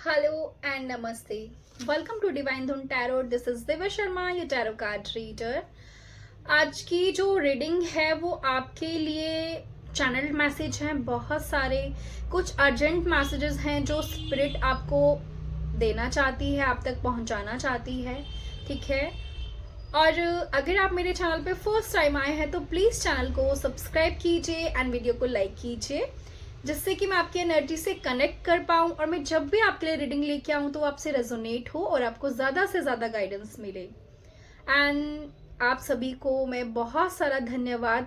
Hello and namaste. Welcome to Divine Dhun Tarot. This is Divya Sharma, your tarot card reader. आज की जो reading है वो आपके लिए चैनल मैसेज हैं बहुत सारे, कुछ अर्जेंट मैसेजेस हैं जो स्पिरिट आपको देना चाहती है, आप तक पहुंचाना चाहती है, ठीक है। और अगर आप मेरे चैनल पे फर्स्ट टाइम आए हैं तो प्लीज़ चैनल को सब्सक्राइब कीजिए एंड वीडियो को लाइक कीजिए, जिससे कि मैं आपकी एनर्जी से कनेक्ट कर पाऊँ और मैं जब भी आपके लिए रीडिंग लेके आऊँ तो आपसे रेजोनेट हो और आपको ज़्यादा से ज़्यादा गाइडेंस मिले। एंड आप सभी को मैं बहुत सारा धन्यवाद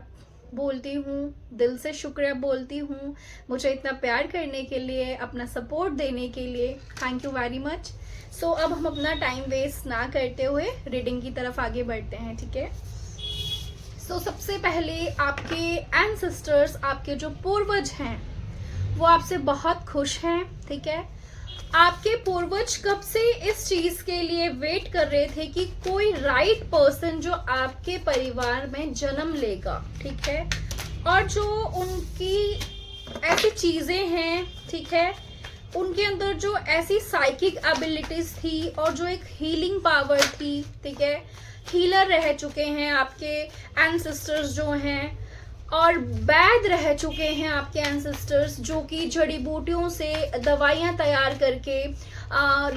बोलती हूँ, दिल से शुक्रिया बोलती हूँ मुझे इतना प्यार करने के लिए, अपना सपोर्ट देने के लिए। Thank you very much. So अब हम अपना टाइम वेस्ट ना करते हुए रीडिंग की तरफ आगे बढ़ते हैं, ठीक है। सो सबसे पहले आपके एंसेस्टर्स, आपके जो पूर्वज हैं वो आपसे बहुत खुश हैं, ठीक है। आपके पूर्वज कब से इस चीज के लिए वेट कर रहे थे कि कोई राइट पर्सन जो आपके परिवार में जन्म लेगा, ठीक है। और जो उनकी ऐसी चीजें हैं, ठीक है, उनके अंदर जो ऐसी साइकिक एबिलिटीज थी और जो एक हीलिंग पावर थी, ठीक है, हीलर रह चुके हैं आपके एंसेस्टर्स जो हैं, और वैद्य रह चुके हैं आपके एंसेस्टर्स जो कि जड़ी बूटियों से दवाइयाँ तैयार करके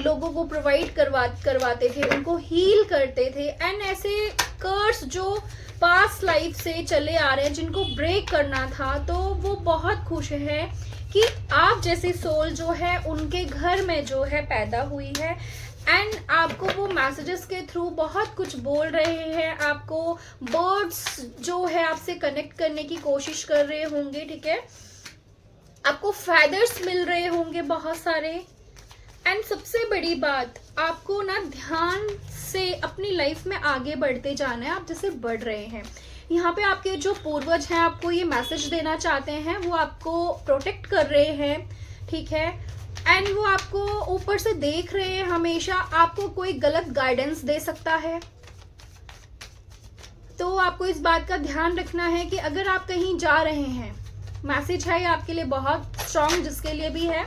लोगों को प्रोवाइड करवाते थे, उनको हील करते थे। एंड ऐसे कर्स जो पास्ट लाइफ से चले आ रहे हैं जिनको ब्रेक करना था, तो वो बहुत खुश है कि आप जैसी सोल जो है उनके घर में जो है पैदा हुई है। एंड आपको वो मैसेजेस के थ्रू बहुत कुछ बोल रहे हैं, आपको बर्ड्स जो है आपसे कनेक्ट करने की कोशिश कर रहे होंगे, ठीक है, आपको फेदर्स मिल रहे होंगे बहुत सारे। एंड सबसे बड़ी बात, आपको ना ध्यान से अपनी लाइफ में आगे बढ़ते जाना है, आप जैसे बढ़ रहे हैं। यहाँ पे आपके जो पूर्वज हैं आपको ये मैसेज देना चाहते हैं, वो आपको प्रोटेक्ट कर रहे हैं, ठीक है। एंड वो आपको ऊपर से देख रहे हैं, हमेशा आपको कोई गलत गाइडेंस दे सकता है। तो आपको इस बात का ध्यान रखना है कि अगर आप कहीं जा रहे हैं, मैसेज है ये आपके लिए बहुत स्ट्रांग, जिसके लिए भी है,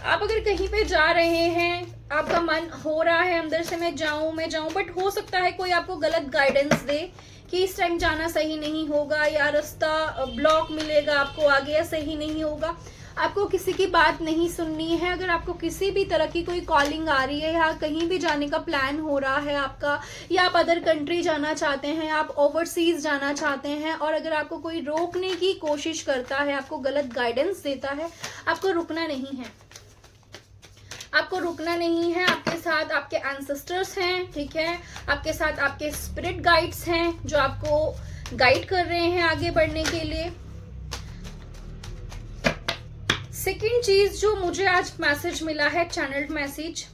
आप अगर कहीं पे जा रहे हैं, आपका मन हो रहा है अंदर से मैं जाऊं, बट हो सकता है कोई आपको गलत गाइडेंस दे कि इस टाइम जाना सही नहीं होगा, या रास्ता ब्लॉक मिलेगा आपको आगे, या सही नहीं होगा। आपको किसी की बात नहीं सुननी है। अगर आपको किसी भी तरह की कोई कॉलिंग आ रही है, या कहीं भी जाने का प्लान हो रहा है आपका, या आप अदर कंट्री जाना चाहते हैं, आप ओवरसीज जाना चाहते हैं, और अगर आपको कोई रोकने की कोशिश करता है, आपको गलत गाइडेंस देता है, आपको रुकना नहीं है, आपको रुकना नहीं है। आपके साथ आपके एंसेस्टर्स हैं, ठीक है, आपके साथ आपके स्पिरिट गाइड्स हैं जो आपको गाइड कर रहे हैं आगे बढ़ने के लिए। सेकेंड चीज जो मुझे आज मैसेज मिला है, चैनल मैसेज,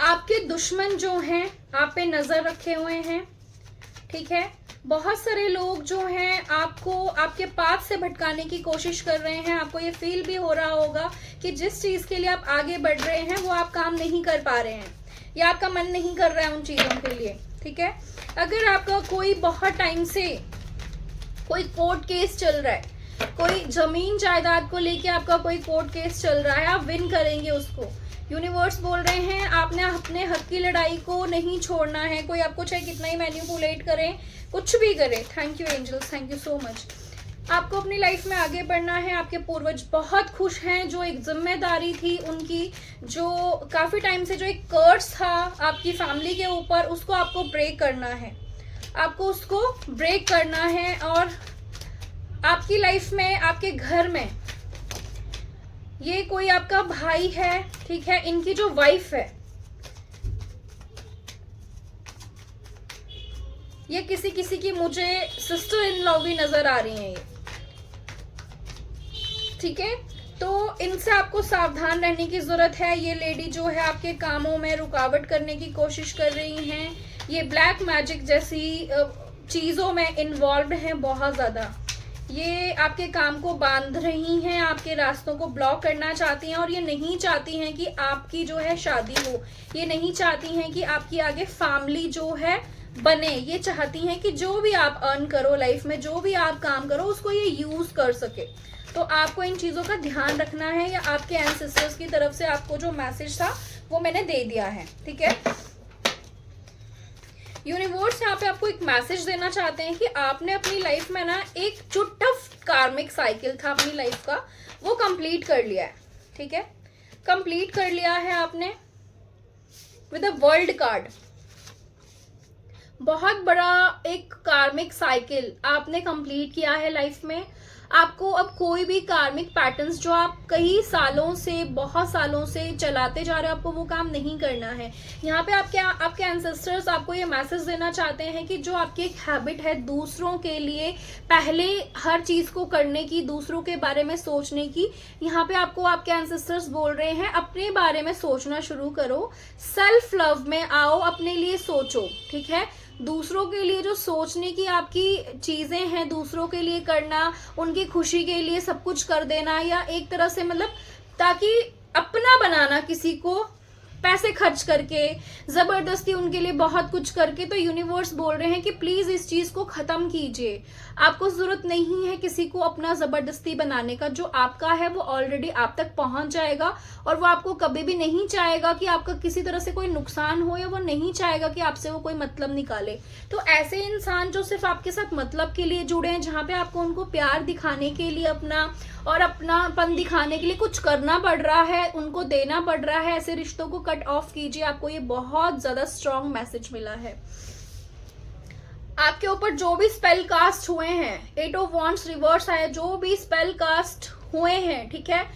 आपके दुश्मन जो हैं आप पे नजर रखे हुए हैं, ठीक है। बहुत सारे लोग जो हैं आपको आपके पाथ से भटकाने की कोशिश कर रहे हैं। आपको ये फील भी हो रहा होगा कि जिस चीज के लिए आप आगे बढ़ रहे हैं वो आप काम नहीं कर पा रहे हैं, या आपका मन नहीं कर रहा है उन चीजों के लिए, ठीक है। अगर आपका कोई बहुत टाइम से कोई कोर्ट केस चल रहा है, कोई जमीन जायदाद को लेके आपका कोई कोर्ट केस चल रहा है, आप विन करेंगे उसको। यूनिवर्स बोल रहे हैं आपने अपने हक की लड़ाई को नहीं छोड़ना है। कोई आपको चाहे कितना ही मैनिपुलेट करे, कुछ भी करे, thank you angels, thank you so much. आपको अपनी लाइफ में आगे बढ़ना है। आपके पूर्वज बहुत खुश हैं, जो एक जिम्मेदारी थी उनकी, जो काफी टाइम से जो एक कर्स था आपकी फैमिली के ऊपर, उसको आपको ब्रेक करना है, आपको उसको ब्रेक करना है। और आपकी लाइफ में, आपके घर में ये कोई आपका भाई है, ठीक है, इनकी जो वाइफ है, ये किसी किसी की मुझे सिस्टर इन लॉ भी नजर आ रही है ये, ठीक है। तो इनसे आपको सावधान रहने की जरूरत है। ये लेडी जो है आपके कामों में रुकावट करने की कोशिश कर रही हैं, ये ब्लैक मैजिक जैसी चीजों में इन्वॉल्व हैं बहुत ज्यादा। ये आपके काम को बांध रही हैं, आपके रास्तों को ब्लॉक करना चाहती हैं, और ये नहीं चाहती हैं कि आपकी जो है शादी हो, ये नहीं चाहती हैं कि आपकी आगे फैमिली जो है बने। ये चाहती हैं कि जो भी आप अर्न करो लाइफ में, जो भी आप काम करो, उसको ये यूज कर सके। तो आपको इन चीज़ों का ध्यान रखना है, या आपके एंसेस्टर्स की तरफ से आपको जो मैसेज था वो मैंने दे दिया है, ठीक है। यूनिवर्स यहाँ पे आपको एक मैसेज देना चाहते हैं कि आपने अपनी लाइफ में ना एक जो टफ कार्मिक साइकिल था अपनी लाइफ का, वो कंप्लीट कर लिया है, ठीक है। कंप्लीट कर लिया है आपने विद अ वर्ल्ड कार्ड। बहुत बड़ा एक कार्मिक साइकिल आपने कंप्लीट किया है लाइफ में। आपको अब कोई भी कार्मिक पैटर्न्स जो आप कई सालों से, बहुत सालों से चलाते जा रहे हो, आपको वो काम नहीं करना है। यहाँ पे आपके एंसेस्टर्स आपको ये मैसेज देना चाहते हैं कि जो आपकी एक हैबिट है दूसरों के लिए पहले हर चीज को करने की, दूसरों के बारे में सोचने की, यहाँ पे आपको आपके एंसेस्टर्स बोल रहे हैं अपने बारे में सोचना शुरू करो, सेल्फ लव में आओ, अपने लिए सोचो, ठीक है। दूसरों के लिए जो सोचने की आपकी चीजें हैं, दूसरों के लिए करना, उनकी खुशी के लिए सब कुछ कर देना, या एक तरह से मतलब ताकि अपना बनाना किसी को पैसे खर्च करके, जबरदस्ती उनके लिए बहुत कुछ करके, तो यूनिवर्स बोल रहे हैं कि प्लीज इस चीज को खत्म कीजिए। आपको जरूरत नहीं है किसी को अपना जबरदस्ती बनाने का। जो आपका है वो ऑलरेडी आप तक पहुंच जाएगा, और वो आपको कभी भी नहीं चाहेगा कि आपका किसी तरह से कोई नुकसान हो, या वो नहीं चाहेगा कि आपसे वो कोई मतलब निकाले। तो ऐसे इंसान जो सिर्फ आपके साथ मतलब के लिए जुड़े हैं, जहां पे आपको उनको प्यार दिखाने के लिए अपना और अपनापन दिखाने के लिए कुछ करना पड़ रहा है, उनको देना पड़ रहा है, ऐसे रिश्तों को कट ऑफ कीजिए। आपको ये बहुत ज्यादा स्ट्रॉन्ग मैसेज मिला है। आपके ऊपर जो भी स्पेल कास्ट हुए हैं, 8 ऑफ वॉन्ड्स रिवर्स आए, जो भी स्पेल कास्ट हुए हैं, ठीक है,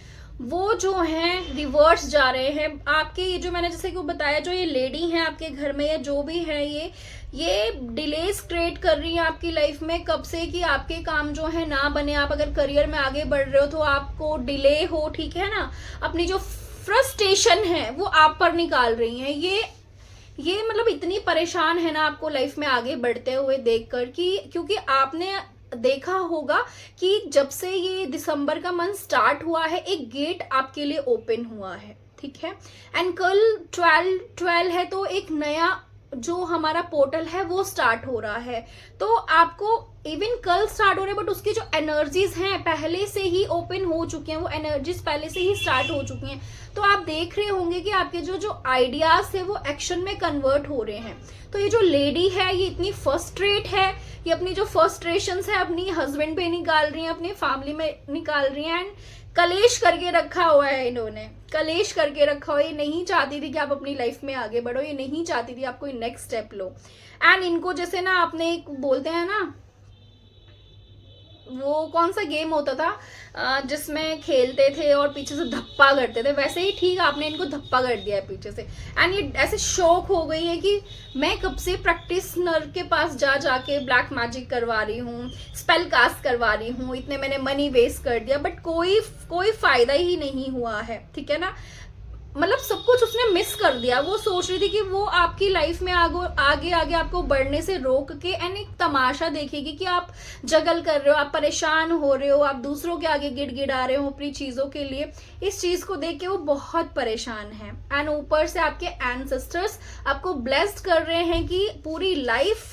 वो जो हैं रिवर्स जा रहे हैं। आपके ये जो मैंने जैसे कि बताया, जो ये लेडी हैं आपके घर में, या जो भी है, ये डिलेस क्रिएट कर रही है आपकी लाइफ में कब से, कि आपके काम जो है ना बने। आप अगर करियर में आगे बढ़ रहे हो तो आपको डिले हो, ठीक है ना। अपनी जो फ्रस्ट्रेशन है वो आप पर निकाल रही हैं। ये मतलब इतनी परेशान है ना आपको लाइफ में आगे बढ़ते हुए देखकर, कि क्योंकि आपने देखा होगा कि जब से ये दिसंबर का मंथ स्टार्ट हुआ है, एक गेट आपके लिए ओपन हुआ है, ठीक है। एंड कल 12 है, तो एक नया जो हमारा पोर्टल है वो स्टार्ट हो रहा है। तो आपको इवन कल स्टार्ट हो रहे हैं, बट उसकी जो एनर्जीज हैं पहले से ही ओपन हो चुकी हैं, वो एनर्जीज पहले से ही स्टार्ट हो चुकी हैं। तो आप देख रहे होंगे कि आपके जो आइडियाज है वो एक्शन में कन्वर्ट हो रहे हैं। तो ये जो लेडी है ये इतनी फ्रस्ट्रेट है, ये अपनी जो फ्रस्ट्रेशंस है अपनी हस्बैंड पे निकाल रही है, अपनी फैमिली में निकाल रही है, एंड कलेश करके रखा हुआ है इन्होंने, कलेश करके रखा हुआ है। ये नहीं चाहती थी कि आप अपनी लाइफ में आगे बढ़ो, ये नहीं चाहती थी आप कोई नेक्स्ट स्टेप लो। एंड इनको जैसे ना आपने एक बोलते हैं ना, वो कौन सा गेम होता था जिसमें खेलते थे और पीछे से धप्पा करते थे, वैसे ही ठीक आपने इनको धप्पा कर दिया है पीछे से। एंड ये ऐसे शौक हो गई है कि मैं कब से प्रैक्टिशनर के पास जाके ब्लैक मैजिक करवा रही हूँ, स्पेल कास्ट करवा रही हूँ, इतने मैंने मनी वेस्ट कर दिया, बट कोई फायदा ही नहीं हुआ है, ठीक है ना। मतलब सब कुछ उसने मिस कर दिया। वो सोच रही थी कि वो आपकी लाइफ में आगे आपको बढ़ने से रोक के एंड एक तमाशा देखेगी कि आप जगल कर रहे हो, आप परेशान हो रहे हो, आप दूसरों के आगे गिड़गिड़ा रहे हो अपनी चीजों के लिए। इस चीज को देख के वो बहुत परेशान है। एंड ऊपर से आपके एंसेस्टर्स आपको ब्लेस्ड कर रहे हैं कि पूरी लाइफ,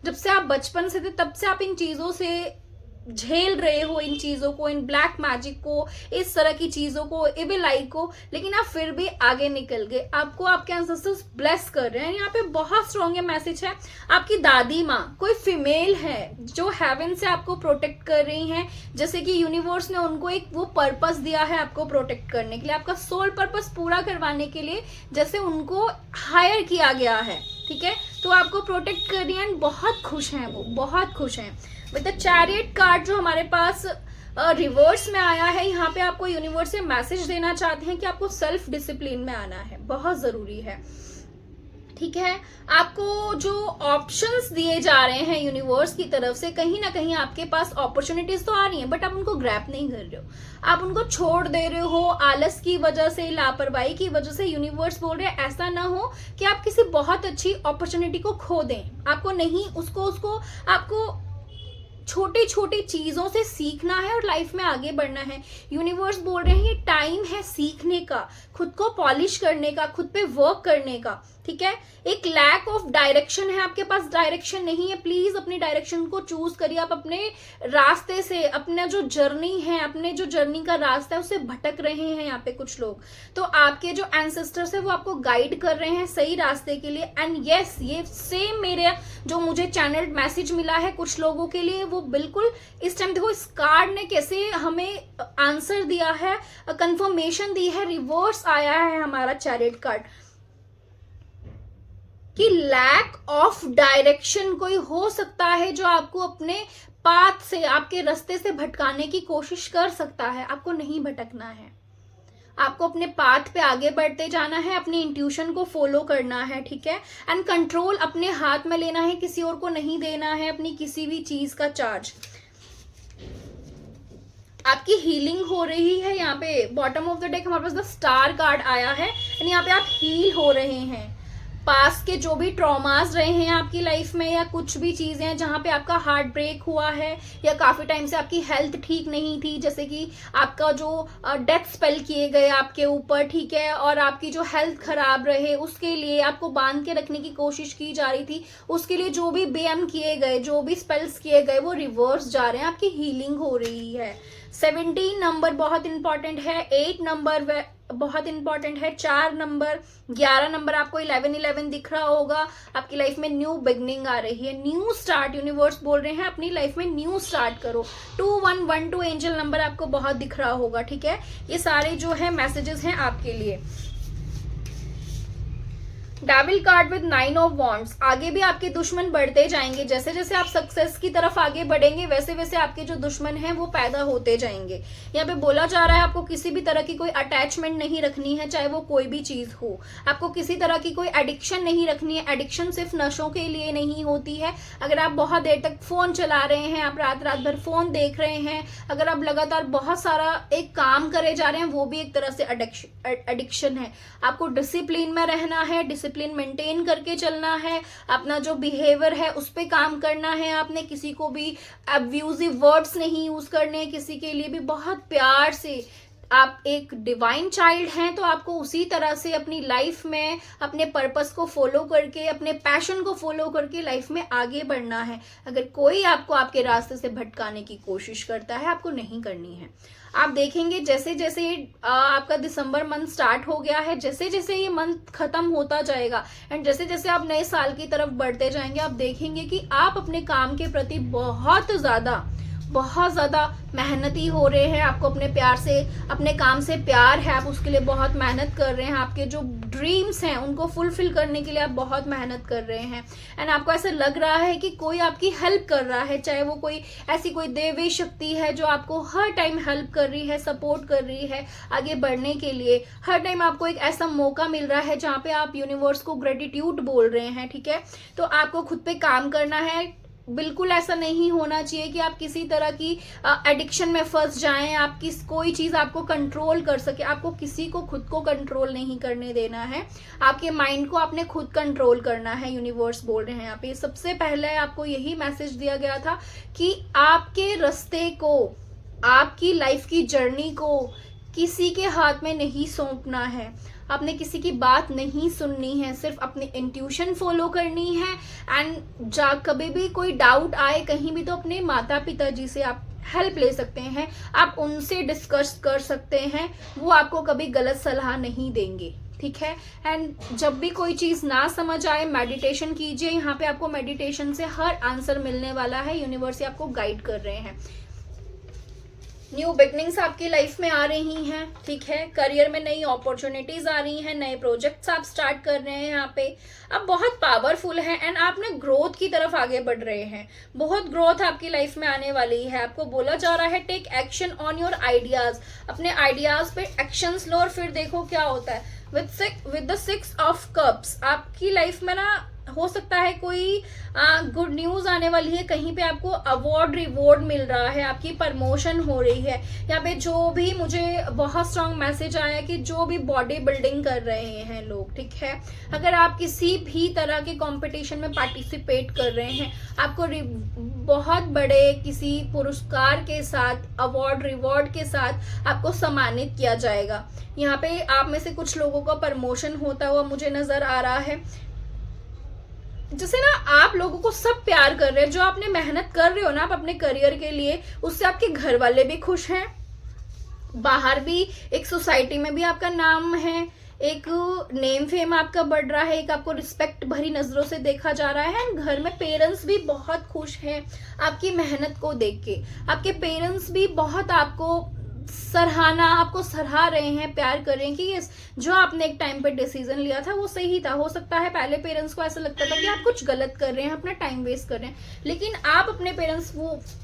जब से आप बचपन से थे तब से आप इन चीजों से झेल रहे हो, इन चीजों को, इन ब्लैक मैजिक को, इस तरह की चीजों को, इविल आई को, लेकिन आप फिर भी आगे निकल गए। आपको आपके एंसेस्टर्स ब्लेस कर रहे हैं। यहाँ पे बहुत स्ट्रॉन्ग मैसेज है। आपकी दादी माँ कोई फीमेल है जो हेवन से आपको प्रोटेक्ट कर रही हैं, जैसे कि यूनिवर्स ने उनको एक वो पर्पस दिया है आपको प्रोटेक्ट करने के लिए, आपका सोल पर्पस पूरा करवाने के लिए, जैसे उनको हायर किया गया है, ठीक है। तो आपको प्रोटेक्ट कर रही है, बहुत खुश हैं, वो बहुत खुश हैं। विद द चैरियट कार्ड जो हमारे पास रिवर्स में आया है, यहाँ पे आपको यूनिवर्स से मैसेज देना चाहते हैं कि आपको सेल्फ डिसिप्लिन में आना है, बहुत जरूरी है, ठीक है। आपको जो ऑप्शंस दिए जा रहे हैं यूनिवर्स की तरफ से, कहीं ना कहीं आपके पास अपॉर्चुनिटीज तो आ रही हैं, बट आप उनको ग्रैब नहीं कर रहे हो, आप उनको छोड़ दे रहे हो आलस की वजह से, लापरवाही की वजह से। यूनिवर्स बोल रहे हैं ऐसा ना हो कि आप किसी बहुत अच्छी अपॉर्चुनिटी को खो दें। आपको नहीं, उसको आपको छोटी छोटी चीजों से सीखना है और लाइफ में आगे बढ़ना है। यूनिवर्स बोल रहे हैं ये टाइम है सीखने का, खुद को पॉलिश करने का, खुद पे वर्क करने का, ठीक है, एक लैक ऑफ डायरेक्शन है, आपके पास डायरेक्शन नहीं है। प्लीज अपनी डायरेक्शन को चूज करिए। आप अपने रास्ते से, अपना जो जर्नी है, अपने जो जर्नी का रास्ता है उससे भटक रहे हैं यहाँ पे कुछ लोग। तो आपके जो एंसेस्टर्स है वो आपको गाइड कर रहे हैं सही रास्ते के लिए। एंड यस, ये सेम मेरे जो मुझे चैनल मैसेज मिला है कुछ लोगों के लिए, वो बिल्कुल इस टाइम देखो इस कार्ड ने कैसे हमें आंसर दिया है, कंफर्मेशन दी है, रिवर्स आया है हमारा चैरियट कार्ड कि लैक ऑफ डायरेक्शन कोई हो सकता है जो आपको अपने पाथ से, आपके रास्ते से भटकाने की कोशिश कर सकता है। आपको नहीं भटकना है, आपको अपने पाथ पे आगे बढ़ते जाना है, अपनी इंट्यूशन को फॉलो करना है, ठीक है। एंड कंट्रोल अपने हाथ में लेना है, किसी और को नहीं देना है अपनी किसी भी चीज का चार्ज। आपकी हीलिंग हो रही है। यहाँ पे बॉटम ऑफ द डेक हमारे पास द स्टार कार्ड आया है एंड यहाँ पे आप हील हो रहे हैं। पास के जो भी ट्रॉमास रहे हैं आपकी लाइफ में, या कुछ भी चीजें हैं जहां पे आपका हार्ट ब्रेक हुआ है, या काफी टाइम से आपकी हेल्थ ठीक नहीं थी, जैसे कि आपका जो डेथ स्पेल किए गए आपके ऊपर, ठीक है, और आपकी जो हेल्थ खराब रहे उसके लिए आपको बांध के रखने की कोशिश की जा रही थी, उसके लिए जो भी बेम किए गए, जो भी स्पेल्स किए गए वो रिवर्स जा रहे हैं, आपकी हीलिंग हो रही है। 17 नंबर बहुत इंपॉर्टेंट है, 8 नंबर बहुत इंपॉर्टेंट है, 4 नंबर, 11 नंबर, आपको 11 दिख रहा होगा। आपकी लाइफ में न्यू बिगनिंग आ रही है, न्यू स्टार्ट, यूनिवर्स बोल रहे हैं अपनी लाइफ में न्यू स्टार्ट करो। 2112 एंजल नंबर आपको बहुत दिख रहा होगा, ठीक है। ये सारे जो है मैसेजेस हैं आपके लिए। Devil card with 9 of wands. आगे भी आपके दुश्मन बढ़ते जाएंगे, जैसे जैसे आप सक्सेस की तरफ आगे बढ़ेंगे वैसे वैसे आपके जो दुश्मन हैं वो पैदा होते जाएंगे। यहाँ पे बोला जा रहा है आपको किसी भी तरह की कोई अटैचमेंट नहीं रखनी है, चाहे वो कोई भी चीज हो। आपको किसी तरह की कोई एडिक्शन नहीं रखनी है। एडिक्शन सिर्फ नशों के लिए नहीं होती है। अगर आप बहुत देर तक फोन चला रहे हैं, आप रात रात भर फोन देख रहे हैं, अगर आप लगातार बहुत सारा एक काम करे जा रहे हैं, वो भी एक तरह से एडिक्शन है। आपको डिसिप्लिन में रहना है, डिसिप्लिन मेंटेन करके चलना है, अपना जो बिहेवियर है उस पे काम करना है। आपने किसी को भी अब्यूजिव वर्ड्स नहीं यूज करने, किसी के लिए भी बहुत प्यार से। आप एक डिवाइन चाइल्ड हैं तो आपको उसी तरह से अपनी लाइफ में अपने पर्पस को फॉलो करके, अपने पैशन को फॉलो करके लाइफ में आगे बढ़ना है। अगर कोई आपको आपके रास्ते से भटकाने की कोशिश करता है, आपको नहीं करनी है। आप देखेंगे जैसे जैसे आपका दिसंबर मंथ स्टार्ट हो गया है, जैसे जैसे ये मंथ खत्म होता जाएगा एंड जैसे जैसे आप नए साल की तरफ बढ़ते जाएंगे, आप देखेंगे कि आप अपने काम के प्रति बहुत ज्यादा मेहनती हो रहे हैं। आपको अपने प्यार से, अपने काम से प्यार है, आप उसके लिए बहुत मेहनत कर रहे हैं। आपके जो ड्रीम्स हैं उनको फुलफिल करने के लिए आप बहुत मेहनत कर रहे हैं एंड आपको ऐसा लग रहा है कि कोई आपकी हेल्प कर रहा है, चाहे वो कोई ऐसी कोई देवी शक्ति है जो आपको हर टाइम हेल्प कर रही है, सपोर्ट कर रही है आगे बढ़ने के लिए। हर टाइम आपको एक ऐसा मौका मिल रहा है जहाँ पे आप यूनिवर्स को ग्रेटिट्यूड बोल रहे हैं, ठीक है। तो आपको खुद पे काम करना है। बिल्कुल ऐसा नहीं होना चाहिए कि आप किसी तरह की एडिक्शन में फंस जाएं, आप कोई चीज आपको कंट्रोल कर सके। आपको किसी को खुद को कंट्रोल नहीं करने देना है। आपके माइंड को आपने खुद कंट्रोल करना है, यूनिवर्स बोल रहे हैं यहाँ पे। सबसे पहले आपको यही मैसेज दिया गया था कि आपके रास्ते को, आपकी लाइफ की जर्नी को किसी के हाथ में नहीं सौंपना है। आपने किसी की बात नहीं सुननी है, सिर्फ अपनी इंट्यूशन फॉलो करनी है। एंड कभी भी कोई डाउट आए कहीं भी, तो अपने माता पिता जी से आप हेल्प ले सकते हैं, आप उनसे डिस्कस कर सकते हैं। वो आपको कभी गलत सलाह नहीं देंगे, ठीक है। एंड जब भी कोई चीज ना समझ आए, मेडिटेशन कीजिए। यहाँ पे आपको मेडिटेशन से हर आंसर मिलने वाला है। यूनिवर्स आपको गाइड कर रहे हैं। न्यू बिगनिंग्स आपकी लाइफ में आ रही हैं, ठीक है। करियर में नई अपॉर्चुनिटीज आ रही हैं, नए प्रोजेक्ट्स आप स्टार्ट कर रहे हैं। यहाँ पे आप बहुत पावरफुल हैं एंड आप ना ग्रोथ की तरफ आगे बढ़ रहे हैं। बहुत ग्रोथ आपकी लाइफ में आने वाली है। आपको बोला जा रहा है take action on your ideas. अपने आइडियाज पे एक्शंस लो और फिर देखो क्या होता है। विद द 6 ऑफ कप्स आपकी लाइफ में ना हो सकता है कोई गुड न्यूज आने वाली है, कहीं पे आपको अवार्ड रिवॉर्ड मिल रहा है, आपकी प्रमोशन हो रही है। यहाँ पे जो भी मुझे बहुत स्ट्रांग मैसेज आया कि जो भी बॉडी बिल्डिंग कर रहे हैं लोग, ठीक है, अगर आप किसी भी तरह के कंपटीशन में पार्टिसिपेट कर रहे हैं, आपको बहुत बड़े किसी पुरस्कार के साथ, अवार्ड रिवॉर्ड के साथ आपको सम्मानित किया जाएगा। यहाँ पे आप में से कुछ लोगों का प्रमोशन होता हुआ मुझे नजर आ रहा है। जैसे ना आप लोगों को सब प्यार कर रहे हैं, जो आपने मेहनत कर रहे हो ना आप अपने करियर के लिए, उससे आपके घर वाले भी खुश हैं, बाहर भी एक सोसाइटी में भी आपका नाम है, एक नेम फेम आपका बढ़ रहा है, एक आपको रिस्पेक्ट भरी नजरों से देखा जा रहा है। एंड घर में पेरेंट्स भी बहुत खुश हैं आपकी मेहनत को देख के। आपके पेरेंट्स भी बहुत आपको आपको सराहा रहे हैं, प्यार कर रहे हैं कि यस, जो आपने एक टाइम पे डिसीजन लिया था वो सही था। हो सकता है पहले पेरेंट्स को ऐसा लगता था कि आप कुछ गलत कर रहे हैं, अपना टाइम वेस्ट कर रहे हैं, लेकिन आप अपने पेरेंट्स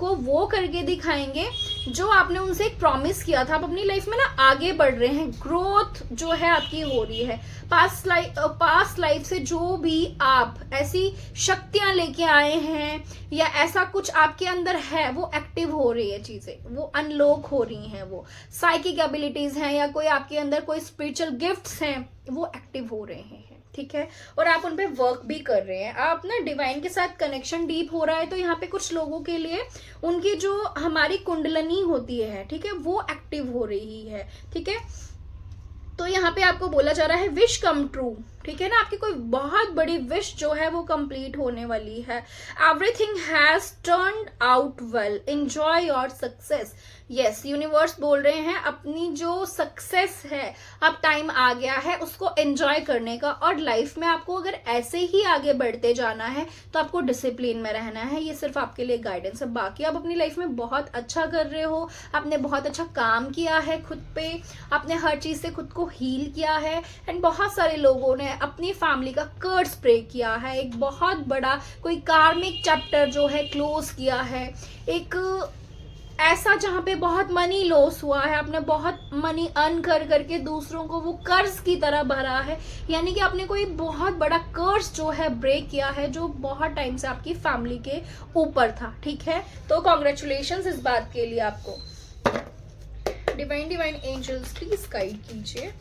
को वो करके दिखाएंगे जो आपने उनसे एक प्रॉमिस किया था। आप अपनी लाइफ में ना आगे बढ़ रहे हैं, ग्रोथ जो है आपकी हो रही है। पास्ट लाइफ से जो भी आप ऐसी शक्तियां लेके आए हैं या ऐसा कुछ आपके अंदर है, वो एक्टिव हो रही है, चीजें वो अनलॉक हो रही हैं, वो साइकिक एबिलिटीज हैं या कोई आपके अंदर कोई स्पिरिचुअल गिफ्ट्स हैं, वो एक्टिव हो रहे हैं, ठीक है, और आप उन पे वर्क भी कर रहे हैं। आप ना डिवाइन के साथ कनेक्शन डीप हो रहा है। तो यहाँ पे कुछ लोगों के लिए उनकी जो हमारी कुंडलनी होती है, ठीक है, वो एक्टिव हो रही है, ठीक है। तो यहाँ पे आपको बोला जा रहा है विश कम ट्रू, ठीक है ना, आपकी कोई बहुत बड़ी विश जो है वो कंप्लीट होने वाली है। Everything has turned out well, enjoy your success. Yes, universe बोल रहे हैं अपनी जो सक्सेस है, अब टाइम आ गया है उसको एंजॉय करने का। और लाइफ में आपको अगर ऐसे ही आगे बढ़ते जाना है तो आपको डिसिप्लिन में रहना है। ये सिर्फ आपके लिए गाइडेंस है। बाकी आप अपनी लाइफ में बहुत अच्छा कर रहे हो, आपने बहुत अच्छा काम किया है खुद पे, आपने हर चीज से खुद को हील किया है। एंड बहुत सारे लोगों ने अपनी फैमिली का कर्स ब्रेक किया है, एक बहुत बड़ा कोई कार्मिक चैप्टर जो है क्लोज किया है, एक ऐसा जहां पे बहुत मनी लॉस हुआ है, आपने बहुत मनी अर्न कर करके दूसरों को वो कर्ज की तरह भरा है। यानी कि आपने कोई बहुत बड़ा कर्ज जो है ब्रेक किया है, जो बहुत टाइम से आपकी फैमिली के ऊपर था, ठीक है। तो कॉन्ग्रेचुलेशंस इस बात के लिए आपको। डिवाइन एंजल्स प्लीज गाइड कीजिए।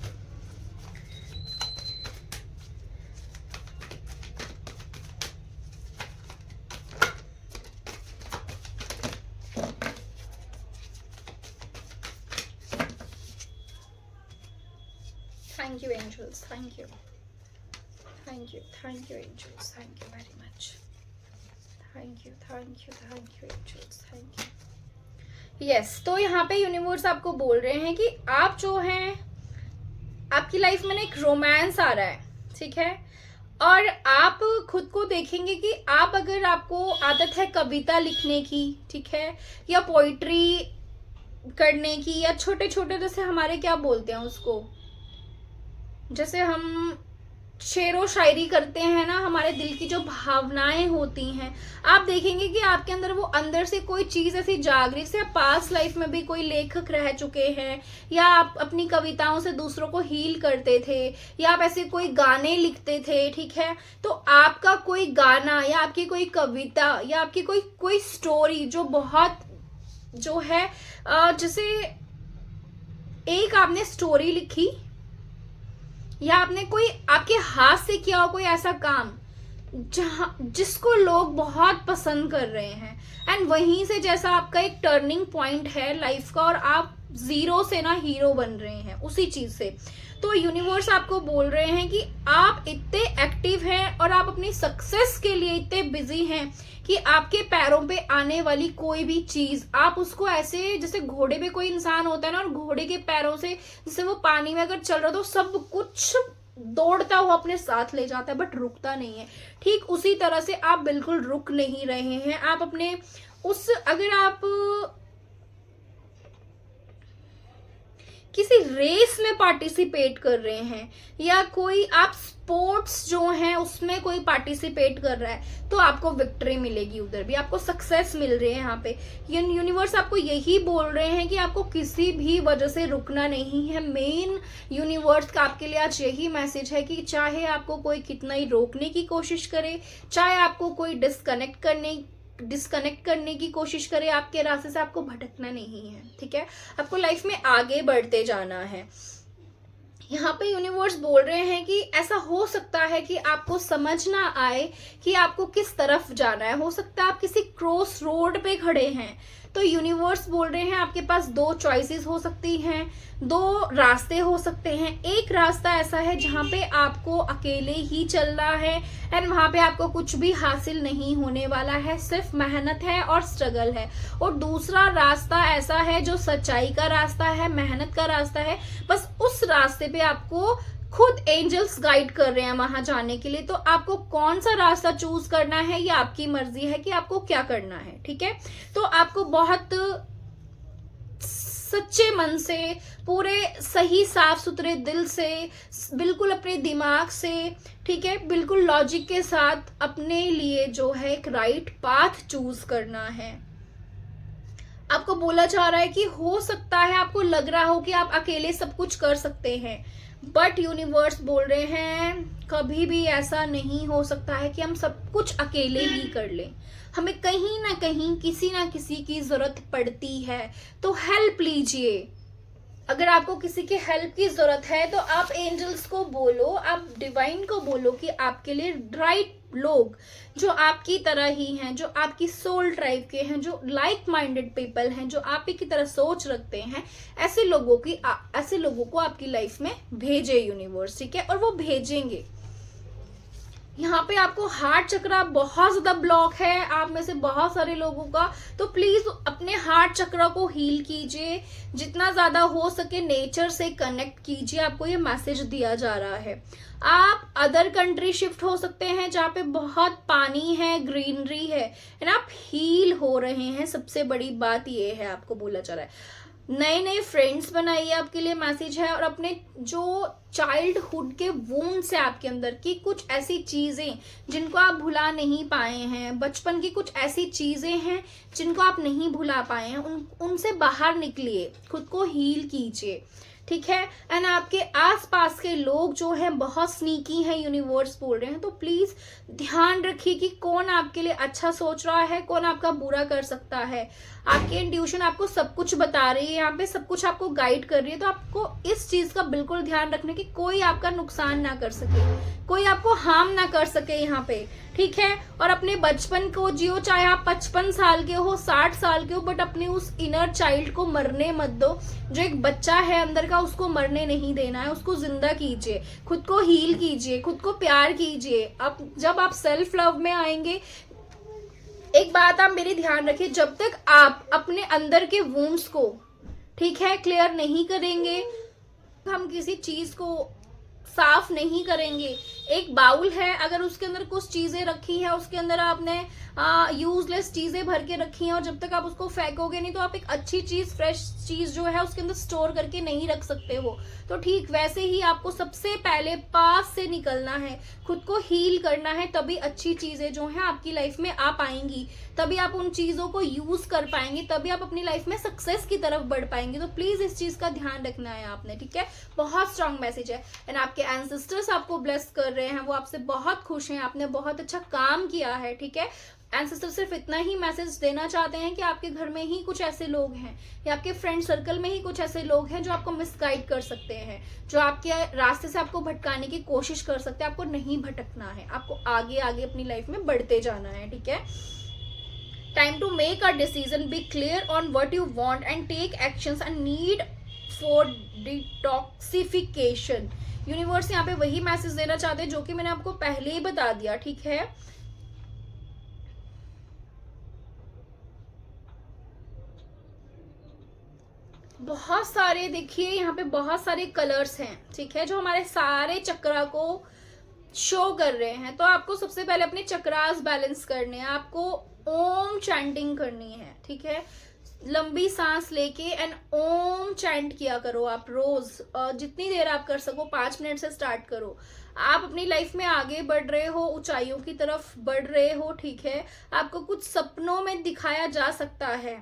Thank you angels, thank you angels, thank you very much, thank you angels, thank you। yes, तो यहाँ पे यूनिवर्स आपको बोल रहे हैं कि आप जो हैं, आपकी लाइफ में ना एक रोमांस आ रहा है, ठीक है, और आप खुद को देखेंगे कि आप अगर आपको आदत है कविता लिखने की, ठीक है, या पोइट्री करने की, या छोटे छोटे जैसे हमारे क्या बोलते हैं उसको, जैसे हम शेरो शायरी करते हैं ना, हमारे दिल की जो भावनाएं होती हैं, आप देखेंगे कि आपके अंदर वो अंदर से कोई चीज ऐसी जाग रही है। पास्ट लाइफ में भी कोई लेखक रह चुके हैं, या आप अपनी कविताओं से दूसरों को हील करते थे, या आप ऐसे कोई गाने लिखते थे, ठीक है। तो आपका कोई गाना या आपकी कोई कविता या आपकी कोई स्टोरी जो बहुत जो है, जैसे एक आपने स्टोरी लिखी, या आपने कोई आपके हाथ से किया हो कोई ऐसा काम जिसको लोग बहुत पसंद कर रहे हैं, एंड वहीं से जैसा आपका एक टर्निंग पॉइंट है लाइफ का, और आप जीरो से ना हीरो बन रहे हैं उसी चीज से। तो यूनिवर्स आपको बोल रहे हैं कि आप इतने एक्टिव हैं और आप अपनी सक्सेस के लिए इतने बिजी हैं कि आपके पैरों पे आने वाली कोई भी चीज, आप उसको ऐसे, जैसे घोड़े पे कोई इंसान होता है ना, और घोड़े के पैरों से जैसे वो पानी में अगर चल रहा तो सब कुछ दौड़ता हुआ अपने साथ ले जाता है, बट रुकता नहीं है। ठीक उसी तरह से आप बिल्कुल रुक नहीं रहे हैं। आप अपने किसी रेस में पार्टिसिपेट कर रहे हैं, या कोई आप स्पोर्ट्स जो हैं उसमें कोई पार्टिसिपेट कर रहा है, तो आपको विक्ट्री मिलेगी, उधर भी आपको सक्सेस मिल रही है। यहाँ पे यूनिवर्स आपको यही बोल रहे हैं कि आपको किसी भी वजह से रुकना नहीं है। मेन यूनिवर्स का आपके लिए आज यही मैसेज है कि चाहे आपको कोई कितना ही रोकने की कोशिश करे, चाहे आपको कोई डिस्कनेक्ट करने की कोशिश करे आपके रास्ते से, आपको भटकना नहीं है, ठीक है। आपको लाइफ में आगे बढ़ते जाना है। यहाँ पे यूनिवर्स बोल रहे हैं कि ऐसा हो सकता है कि आपको समझ ना आए कि आपको किस तरफ जाना है। हो सकता है आप किसी क्रॉस रोड पे खड़े हैं, तो यूनिवर्स बोल रहे हैं आपके पास दो चॉइसेस हो सकती हैं, दो रास्ते हो सकते हैं। एक रास्ता ऐसा है जहाँ पे आपको अकेले ही चलना है एंड वहाँ पे आपको कुछ भी हासिल नहीं होने वाला है, सिर्फ मेहनत है और स्ट्रगल है। और दूसरा रास्ता ऐसा है जो सच्चाई का रास्ता है, मेहनत का रास्ता है, बस उस रास्ते पे आपको खुद एंजल्स गाइड कर रहे हैं वहां जाने के लिए। तो आपको कौन सा रास्ता चूज करना है ये आपकी मर्जी है कि आपको क्या करना है, ठीक है। तो आपको बहुत सच्चे मन से, पूरे सही साफ सुथरे दिल से, बिल्कुल अपने दिमाग से, ठीक है, बिल्कुल लॉजिक के साथ अपने लिए जो है एक राइट पाथ चूज करना है। आपको बोला जा रहा है कि हो सकता है आपको लग रहा हो कि आप अकेले सब कुछ कर सकते हैं, बट यूनिवर्स बोल रहे हैं कभी भी ऐसा नहीं हो सकता है कि हम सब कुछ अकेले ही कर लें। हमें कहीं ना कहीं किसी ना किसी की जरूरत पड़ती है, तो हेल्प लीजिए। अगर आपको किसी की हेल्प की जरूरत है तो आप एंजल्स को बोलो, आप डिवाइन को बोलो कि आपके लिए राइट लोग जो आपकी तरह ही हैं, जो आपकी सोल ट्राइब के हैं, जो लाइक माइंडेड पीपल हैं, जो आप ही की तरह सोच रखते हैं, ऐसे लोगों को आपकी लाइफ में भेजे यूनिवर्स, ठीक है। और वो भेजेंगे। यहाँ पे आपको हार्ट चक्रा बहुत ज्यादा ब्लॉक है आप में से बहुत सारे लोगों का, तो प्लीज अपने हार्ट चक्रा को हील कीजिए, जितना ज्यादा हो सके नेचर से कनेक्ट कीजिए। आपको ये मैसेज दिया जा रहा है। आप अदर कंट्री शिफ्ट हो सकते हैं जहाँ पे बहुत पानी है, ग्रीनरी है एंड आप हील हो रहे हैं। सबसे बड़ी बात ये है, आपको बोला जा रहा है नए नए फ्रेंड्स बनाइए, आपके लिए मैसेज है। और अपने जो चाइल्डहुड के वूंड से आपके अंदर की कुछ ऐसी चीजें जिनको आप भुला नहीं पाए हैं, बचपन की कुछ ऐसी चीजें हैं जिनको आप नहीं भुला पाए हैं, उनसे बाहर निकलिए, खुद को हील कीजिए, ठीक है। एंड आपके आसपास के लोग जो हैं बहुत स्नीकी हैं, यूनिवर्स बोल रहे हैं, तो प्लीज ध्यान रखिए कि कौन आपके लिए अच्छा सोच रहा है, कौन आपका बुरा कर सकता है। आपकी इंट्यूशन आपको सब कुछ बता रही है, यहाँ पे सब कुछ आपको गाइड कर रही है, तो आपको इस चीज का बिल्कुल ध्यान रखना कि कोई आपका नुकसान ना कर सके, कोई आपको हार्म ना कर सके यहाँ पे, ठीक है। और अपने बचपन को जियो, चाहे आप 55 साल के हो, 60 साल के हो, बट अपने उस इनर चाइल्ड को मरने मत दो। जो एक बच्चा है अंदर का, उसको मरने नहीं देना है, उसको जिंदा कीजिए, खुद को हील कीजिए, खुद को प्यार कीजिए। अब जब आप सेल्फ लव में आएंगे, एक बात आप मेरी ध्यान रखिए, जब तक आप अपने अंदर के वुंड्स को, ठीक है, क्लियर नहीं करेंगे, हम किसी चीज को साफ नहीं करेंगे। एक बाउल है, अगर उसके अंदर कुछ चीजें रखी है, उसके अंदर आपने यूजलेस चीजें भर के रखी हैं, और जब तक आप उसको फेंकोगे नहीं तो आप एक अच्छी चीज, फ्रेश चीज जो है उसके अंदर स्टोर करके नहीं रख सकते हो। तो ठीक वैसे ही आपको सबसे पहले पास से निकलना है, खुद को हील करना है, तभी अच्छी चीजें जो है आपकी लाइफ में आ पाएंगी, तभी आप उन चीजों को यूज कर पाएंगे, तभी आप अपनी लाइफ में सक्सेस की तरफ बढ़ पाएंगे। तो प्लीज इस चीज का ध्यान रखना है आपने, ठीक है। बहुत स्ट्रांग मैसेज है एंड आपके एंसेस्टर्स आपको ब्लेस कर रहे हैं, वो आपसे बहुत खुश हैं, आपने बहुत अच्छा काम किया है, ठीक है। एंसेस्टर सिर्फ इतना ही मैसेज देना चाहते हैं कि आपके घर में ही कुछ ऐसे लोग हैं, या आपके फ्रेंड सर्कल में ही कुछ ऐसे लोग हैं जो आपको मिसगाइड कर सकते हैं, जो आपके रास्ते से आपको भटकाने की कोशिश कर सकते हैं। आपको नहीं भटकना है, आपको आगे आगे अपनी लाइफ में बढ़ते जाना है, ठीक है। Time to make a decision, be clear on what you want and take actions and need for detoxification. Universe यहाँ पे वही मैसेज देना चाहते हैं जो कि मैंने आपको पहले ही बता दिया, ठीक है। बहुत सारे, देखिए यहाँ पे बहुत सारे कलर्स हैं, ठीक है, जो हमारे सारे चक्रा को शो कर रहे हैं। तो आपको सबसे पहले अपने चक्रास बैलेंस करने हैं, आपको ओम चैंटिंग करनी है, ठीक है। लंबी सांस लेके एंड ओम चैंट किया करो आप रोज, जितनी देर आप कर सको, 5 मिनट से स्टार्ट करो। आप अपनी लाइफ में आगे बढ़ रहे हो, ऊंचाइयों की तरफ बढ़ रहे हो, ठीक है। आपको कुछ सपनों में दिखाया जा सकता है।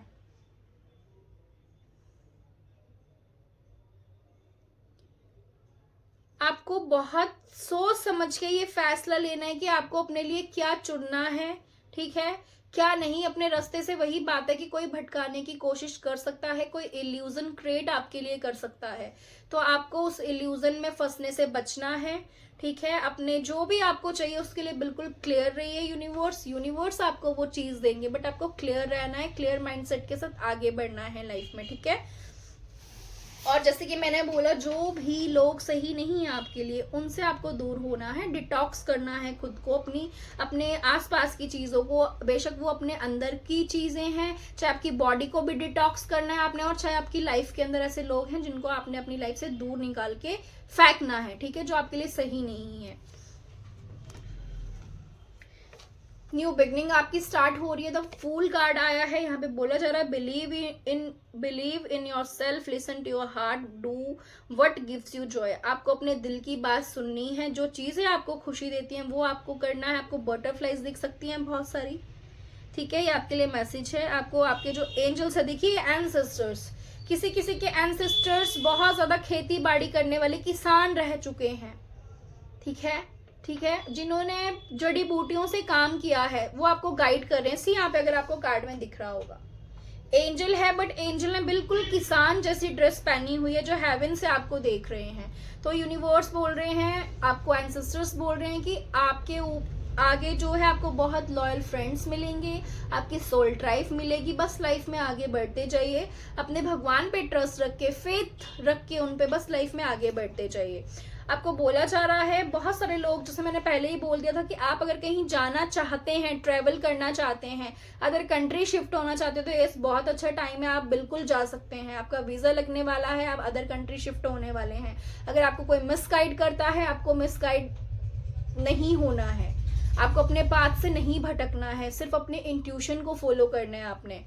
आपको बहुत सोच समझ के ये फैसला लेना है कि आपको अपने लिए क्या चुनना है, ठीक है, क्या नहीं। अपने रास्ते से वही बात है कि कोई भटकाने की कोशिश कर सकता है, कोई इल्यूजन क्रिएट आपके लिए कर सकता है, तो आपको उस इल्यूजन में फंसने से बचना है, ठीक है। अपने जो भी आपको चाहिए उसके लिए बिल्कुल क्लियर रहिए। यूनिवर्स आपको वो चीज देंगे, बट आपको क्लियर रहना है, क्लियर माइंडसेट के साथ आगे बढ़ना है लाइफ में, ठीक है। और जैसे कि मैंने बोला, जो भी लोग सही नहीं है आपके लिए, उनसे आपको दूर होना है, डिटॉक्स करना है खुद को, अपने आसपास की चीजों को, बेशक वो अपने अंदर की चीजें हैं, चाहे आपकी बॉडी को भी डिटॉक्स करना है आपने, और चाहे आपकी लाइफ के अंदर ऐसे लोग हैं जिनको आपने अपनी लाइफ से दूर निकाल के फेंकना है, ठीक है, जो आपके लिए सही नहीं है। न्यू बिगनिंग आपकी स्टार्ट हो रही है। द फूल कार्ड आया है, यहाँ पे बोला जा रहा है believe in yourself, listen to your heart, do what gives you joy. आपको अपने दिल की बात सुननी है, जो चीजें आपको खुशी देती हैं वो आपको करना है। आपको बटरफ्लाइज दिख सकती हैं बहुत सारी, ठीक है, ये आपके लिए मैसेज है। आपको आपके जो एंजल्स है, देखिए एंसेस्टर्स, किसी किसी के एंसेस्टर्स बहुत ज्यादा खेती बाड़ी करने वाले किसान रह चुके हैं, ठीक है, ठीक है, जिन्होंने जड़ी बूटियों से काम किया है, वो आपको गाइड कर रहे हैं। सी यहाँ पे अगर आपको कार्ड में दिख रहा होगा, एंजल है, बट एंजल ने बिल्कुल किसान जैसी ड्रेस पहनी हुई है, जो हेवन से आपको देख रहे हैं। तो यूनिवर्स बोल रहे हैं, आपको एंसेस्टर्स बोल रहे हैं कि आपके आगे जो है आपको बहुत लॉयल फ्रेंड्स मिलेंगे, आपकी सोल ट्राइब मिलेगी। बस लाइफ में आगे बढ़ते जाइए, अपने भगवान पे ट्रस्ट रख के, फेथ रख के उन पे बस लाइफ में आगे बढ़ते जाइए। आपको बोला जा रहा है, बहुत सारे लोग, जैसे मैंने पहले ही बोल दिया था, कि आप अगर कहीं जाना चाहते हैं, ट्रेवल करना चाहते हैं, अदर कंट्री शिफ्ट होना चाहते हो, तो ये बहुत अच्छा टाइम है, आप बिल्कुल जा सकते हैं। आपका वीजा लगने वाला है, आप अदर कंट्री शिफ्ट होने वाले हैं। अगर आपको कोई मिसगाइड करता है, आपको मिसगाइड नहीं होना है, आपको अपने पाथ से नहीं भटकना है, सिर्फ अपने इंट्यूशन को फॉलो करना है आपने।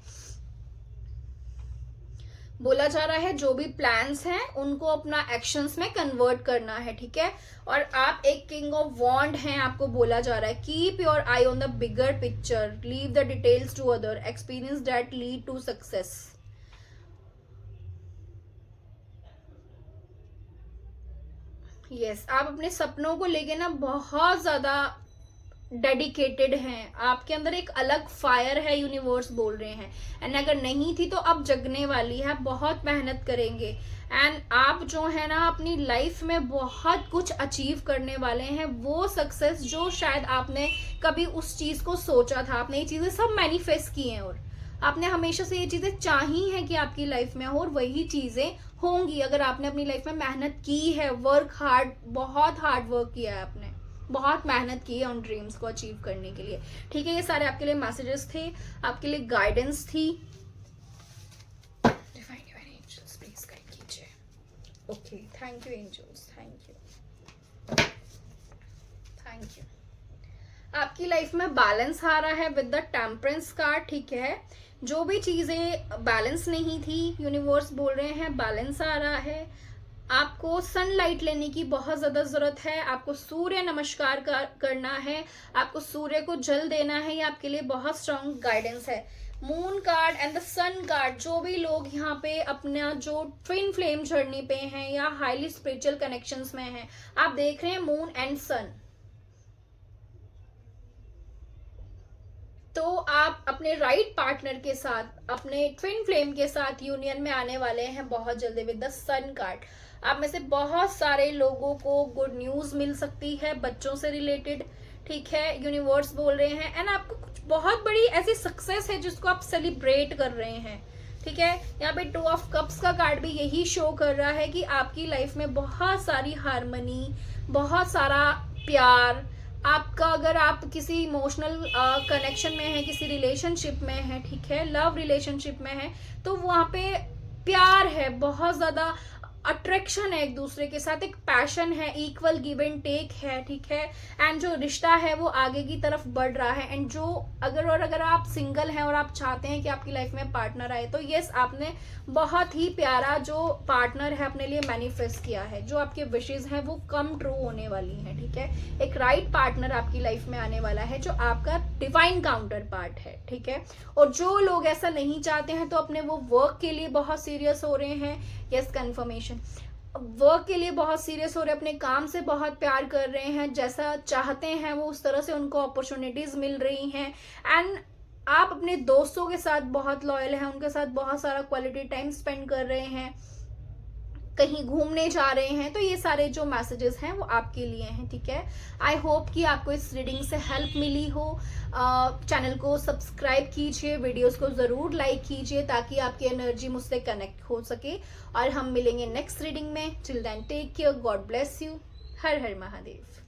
बोला जा रहा है जो भी प्लान्स हैं उनको अपना एक्शंस में कन्वर्ट करना है, ठीक है। और आप एक किंग ऑफ वॉन्ड हैं, आपको बोला जा रहा है keep your eye on the bigger picture, leave the details to other, experience that lead to success. Yes, आप अपने सपनों को लेके ना बहुत ज्यादा डेडिकेटेड हैं, आपके अंदर एक अलग फायर है, यूनिवर्स बोल रहे हैं। एंड अगर नहीं थी तो अब जगने वाली है, बहुत मेहनत करेंगे। एंड आप जो है ना अपनी लाइफ में बहुत कुछ अचीव करने वाले हैं, वो सक्सेस जो शायद आपने कभी उस चीज को सोचा था, आपने ये चीजें सब मैनिफेस्ट की हैं, और आपने हमेशा से ये चीजें चाही हैं कि आपकी लाइफ में हो, और वही चीजें होंगी अगर आपने अपनी लाइफ में मेहनत की है, वर्क हार्ड, बहुत हार्ड वर्क किया है आपने, बहुत मेहनत की है उन ड्रीम्स को अचीव करने के लिए, ठीक है। ये सारे आपके लिए मैसेजेस थे, आपके लिए गाइडेंस थी। डिवाइन एंजल्स प्लीज गाइड कीजिए। Okay, thank you angels, thank you, thank you. आपकी लाइफ में बैलेंस आ रहा है विद द टेम्परेंस कार्ड, ठीक है। जो भी चीजें बैलेंस नहीं थी, यूनिवर्स बोल रहे हैं बैलेंस आ रहा है। आपको सनलाइट लेने की बहुत ज्यादा जरूरत है, आपको सूर्य नमस्कार करना है, आपको सूर्य को जल देना है, ये आपके लिए बहुत स्ट्रॉन्ग गाइडेंस है। Moon card and the sun card, जो भी लोग यहाँ पे अपना जो ट्विन फ्लेम जर्नी पे हैं या हाईली स्पिरिचुअल कनेक्शंस में हैं, आप देख रहे हैं मून एंड सन, तो आप अपने राइट पार्टनर के साथ, अपने ट्विन फ्लेम के साथ यूनियन में आने वाले हैं बहुत जल्दी विद द सन कार्ड। आप में से बहुत सारे लोगों को गुड न्यूज मिल सकती है बच्चों से रिलेटेड, ठीक है, यूनिवर्स बोल रहे हैं। एंड आपको कुछ बहुत बड़ी ऐसी सक्सेस है जिसको आप सेलिब्रेट कर रहे हैं, ठीक है। यहाँ पे 2 ऑफ कप्स का कार्ड भी यही शो कर रहा है कि आपकी लाइफ में बहुत सारी हार्मनी, बहुत सारा प्यार, आपका अगर आप किसी इमोशनल कनेक्शन में है, किसी रिलेशनशिप में है, ठीक है, लव रिलेशनशिप में है, तो वहाँ पे प्यार है बहुत ज्यादा, अट्रैक्शन है एक दूसरे के साथ, एक पैशन है, इक्वल गिव एंड टेक है, ठीक है। एंड जो रिश्ता है वो आगे की तरफ बढ़ रहा है। एंड जो अगर आप सिंगल हैं और आप चाहते हैं कि आपकी लाइफ में पार्टनर आए, तो यस, आपने बहुत ही प्यारा जो पार्टनर है अपने लिए मैनिफेस्ट किया है। जो आपके विशेज हैं वो कम ट्रू होने वाली हैं, ठीक है। एक राइट पार्टनर आपकी लाइफ में आने वाला है जो आपका डिवाइन काउंटर पार्ट है, ठीक है। और जो लोग ऐसा नहीं चाहते हैं तो अपने वो वर्क के लिए बहुत सीरियस हो रहे हैं, यस, कंफर्मेशन, वर्क के लिए बहुत सीरियस हो रहे हैं, अपने काम से बहुत प्यार कर रहे हैं, जैसा चाहते हैं वो उस तरह से उनको अपॉर्चुनिटीज मिल रही हैं। एंड आप अपने दोस्तों के साथ बहुत लॉयल हैं, उनके साथ बहुत सारा क्वालिटी टाइम स्पेंड कर रहे हैं, कहीं घूमने जा रहे हैं। तो ये सारे जो मैसेजेस हैं वो आपके लिए हैं, ठीक है। आई होप कि आपको इस रीडिंग से हेल्प मिली हो। चैनल को सब्सक्राइब कीजिए, वीडियोस को ज़रूर लाइक कीजिए ताकि आपकी एनर्जी मुझसे कनेक्ट हो सके। और हम मिलेंगे नेक्स्ट रीडिंग में। Till then take care, God bless you. हर हर महादेव।